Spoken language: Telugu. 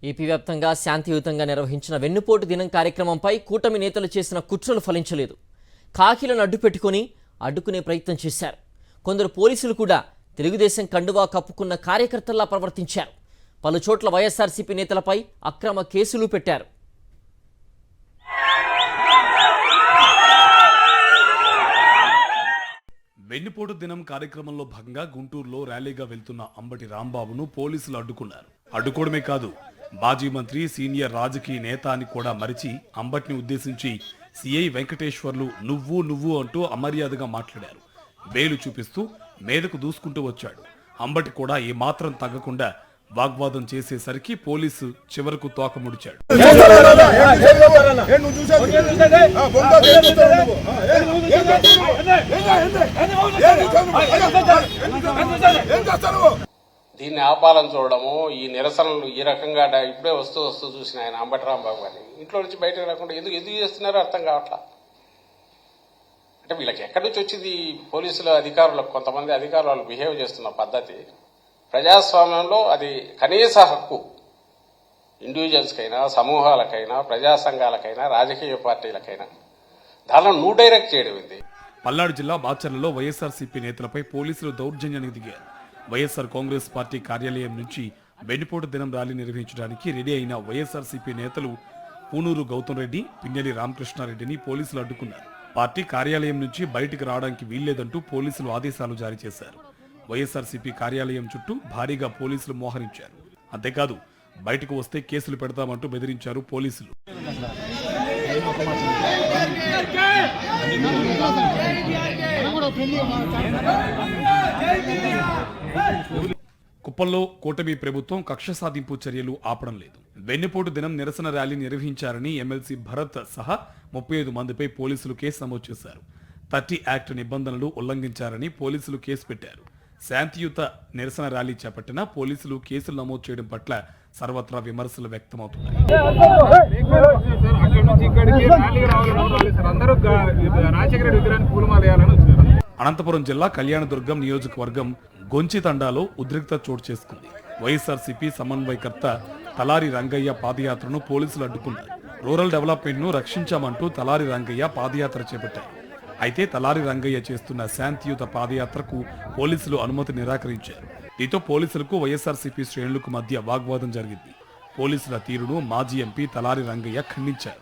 ఏపీ వ్యాప్తంగా శాంతియుతంగా నిర్వహించిన వెన్నుపోటు దినం కార్యక్రమంపై కూటమి నేతలు చేసిన కుట్రలు ఫలించలేదు. కాకిలను అడ్డుకునే ప్రయత్నం చేశారు. కొందరు పోలీసులు కూడా తెలుగుదేశం కండువా కప్పుకున్న కార్యకర్తల్లా ప్రవర్తించారు. పలు చోట్ల వైఎస్ఆర్సీపీ నేతలపై అక్రమ కేసులు పెట్టారు. వెన్నుపోటు దినం కార్యక్రమంలో భాగంగా గుంటూరులో ర్యాలీగా వెళ్తున్న అంబటి రాంబాబును పోలీసులు అడ్డుకున్నారు. అడ్డుకోవడమే కాదు, మాజీ మంత్రి సీనియర్ రాజకీయ నేత అని కూడా మరిచి అంబటిని ఉద్దేశించి సిఐ వెంకటేశ్వర్లు నువ్వు అంటూ అమర్యాదగా మాట్లాడారు. వేలు చూపిస్తూ మీదకు దూసుకుంటూ వచ్చాడు. అంబటి కూడా ఏమాత్రం తగ్గకుండా వాగ్వాదం చేసేసరికి పోలీసు చివరకు తోక ముడిచాడు. దీన్ని ఆపాలని చూడడము, ఈ నిరసనలు ఈ రకంగా ఇప్పుడే వస్తూ చూసిన ఆయన అంబటి రాంబాబు గారిని ఇంట్లో నుంచి బయటకు రాకుండా ఎందుకు చేస్తున్నారో అర్థం కావట్లా. అంటే వీళ్ళకి ఎక్కడి నుంచి వచ్చింది? పోలీసుల అధికారులకు, కొంతమంది అధికారులు వాళ్ళు బిహేవ్ చేస్తున్న పద్ధతి ప్రజాస్వామ్యంలో అది కనీస హక్కు. ఇండివిజువల్స్కైనా, సమూహాలకైనా, ప్రజా సంఘాలకైనా, రాజకీయ పార్టీలకైనా దానిలో న్యూ డైరెక్ట్ చేయడం ఇది. పల్నాడు జిల్లా మాచర్లలో వైఎస్ఆర్సీపీ నేతలపై పోలీసులు దౌర్జన్యానికి దిగారు. వైఎస్ఆర్ కాంగ్రెస్ పార్టీ కార్యాలయం నుంచి వెన్నుపోటు దినం ర్యాలీ నిర్వహించడానికి రెడీ అయిన వైఎస్ఆర్సీపీ నేతలు పూనూరు గౌతమ్ రెడ్డి, పిన్నెలి రామకృష్ణారెడ్డిని పోలీసులు అడ్డుకున్నారు. పార్టీ కార్యాలయం నుంచి బయటికి రావడానికి వీల్లేదంటూ పోలీసులు ఆదేశాలు జారీ చేశారు. వైఎస్ఆర్సీపీ కార్యాలయం చుట్టూ భారీగా పోలీసులు మోహరించారు. అంతేకాదు, బయటకు వస్తే కేసులు పెడతామంటూ బెదిరించారు పోలీసులు. కుప్పంలో కూటమి ప్రభుత్వం కక్ష సాధింపు చర్యలు ఆపడం లేదు. వెన్నుపోటు దినం నిరసన ర్యాలీ నిర్వహించారని ఎమ్మెల్సీ భరత్ సహా 35 మందిపై పోలీసులు కేసు నమోదు చేశారు. 30 యాక్ట్ నిబంధనలు ఉల్లంఘించారని పోలీసులు కేసు పెట్టారు. శాంతియుత నిరసన ర్యాలీ చేపట్టిన పోలీసులు కేసులు నమోదు చేయడం పట్ల సర్వత్రా విమర్శలు వ్యక్తమవుతున్నాయి. అనంతపురం జిల్లా కళ్యాణదుర్గం నియోజకవర్గం గొంచితండాలో ఉద్రిక్తత చోటు చేసుకుంది. వైఎస్ఆర్సీపీ సమన్వయకర్త తలారి రంగయ్య పాదయాత్రను పోలీసులు అడ్డుకున్నారు. రూరల్ డెవలప్మెంట్ ను రక్షించామంటూ తలారి రంగయ్య పాదయాత్ర చేపట్టారు. అయితే తలారి రంగయ్య చేస్తున్న శాంతియుత పాదయాత్రకు పోలీసులు అనుమతి నిరాకరించారు. దీంతో పోలీసులకు వైఎస్ఆర్సీపీ శ్రేణులకు మధ్య వాగ్వాదం జరిగింది. పోలీసుల తీరును మాజీ ఎంపీ తలారి రంగయ్య ఖండించారు.